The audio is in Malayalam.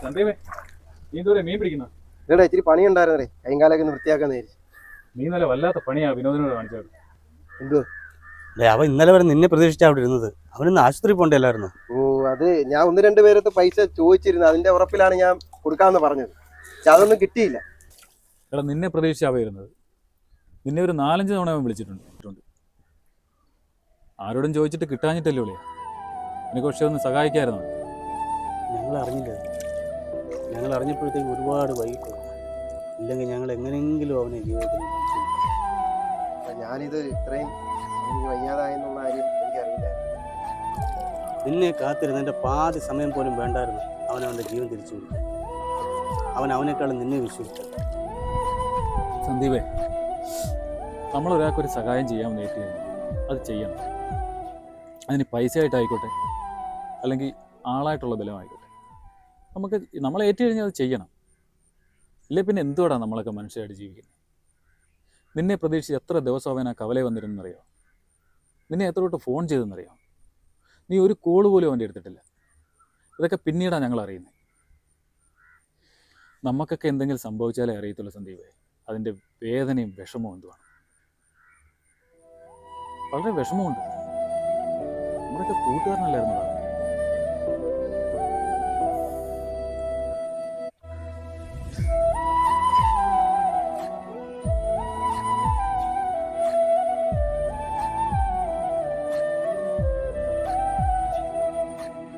സന്ദീപേ, നീ ഇതുവരെ മീൻ പിടിക്കുന്ന? ഇവിടെ ഇച്ചിരി പണിയുണ്ടായിരുന്നേ, കൈകാലൊക്കെ ഒന്ന് വൃത്തിയാക്കാന്ന് വിചാരിച്ചു. നീ ഇന്നലെ വല്ലാത്ത പണിയാ വിനോദിനോട് കാണിച്ചത്. എന്തോ? അവൻ ഇന്നലെ വരെ നിന്നെ പ്രതീക്ഷിച്ചാ അവിടെ ഇരുന്നത്. അവനൊന്ന് ആശുപത്രി പോണ്ടല്ലായിരുന്നു? ഓ, അത് ഞാൻ ഒന്ന് രണ്ട് പേരത്ത് പൈസ ചോദിച്ചിരുന്നു, അതിന്റെ ഉറപ്പിലാണ് ഞാൻ കൊടുക്കാമെന്ന് പറഞ്ഞത്. പക്ഷെ അതൊന്നും കിട്ടിയില്ല. എടാ, നിന്നെ പ്രതീക്ഷിച്ചാ വരുന്നത്. നിന്നെ ഒരു 4-5 തവണ അവൻ വിളിച്ചിട്ടുണ്ട്. ആരോടും ചോദിച്ചിട്ട് കിട്ടാഞ്ഞിട്ടല്ലേ വിളിയാ. എനിക്ക് പക്ഷെ ഒന്ന് സഹായിക്കായിരുന്നു. ഞങ്ങൾ അറിഞ്ഞില്ല. ഞങ്ങൾ അറിഞ്ഞപ്പോഴത്തേക്ക് ഒരുപാട് വൈകിട്ട്. ഇല്ലെങ്കിൽ ഞങ്ങൾ എങ്ങനെയെങ്കിലും അവനെ ജീവിതത്തിൽ ഞാനിത് ഇത്രയും വയ്യാതായെന്നുള്ള കാര്യം എനിക്കറിയില്ല. നിന്നെ കാത്തിരുന്നതിൻ്റെ പാതി സമയം പോലും വേണ്ടായിരുന്നു അവനവൻ്റെ ജീവൻ തിരിച്ചു. അവനേക്കാളും നിന്നെ വിശ്വസിച്ചു. സന്ദീപേ, നമ്മളൊരാൾക്കൊരു സഹായം ചെയ്യാമെന്ന് ഏറ്റു കഴിഞ്ഞാൽ അത് ചെയ്യണം. അതിന് പൈസയായിട്ടായിക്കോട്ടെ, അല്ലെങ്കിൽ ആളായിട്ടുള്ള ബലമായിക്കോട്ടെ, നമ്മൾ ഏറ്റു കഴിഞ്ഞാൽ അത് ചെയ്യണം. ഇല്ലേ പിന്നെ എന്തുകൊണ്ടാണ് നമ്മളൊക്കെ മനുഷ്യരായിട്ട് ജീവിക്കുന്നത്? നിന്നെ പ്രതീക്ഷിച്ച് എത്ര ദിവസം അവൻ ആ കവല വന്നിരുന്നറിയോ? നിന്നെ എത്ര തൊട്ട് ഫോൺ ചെയ്തെന്നറിയോ? നീ ഒരു കോള് പോലും അവൻ്റെ എടുത്തിട്ടില്ല. ഇതൊക്കെ പിന്നീടാണ് ഞങ്ങൾ അറിയുന്നത്. നമുക്കൊക്കെ എന്തെങ്കിലും സംഭവിച്ചാലേ അറിയത്തുള്ളൂ സന്ദീപേ, അതിൻ്റെ വേദനയും വിഷമവും എന്തുവാണ്. വളരെ വിഷമമുണ്ട്. നമ്മുടെയൊക്കെ കൂട്ടുകാരനല്ലായിരുന്നതാണ്.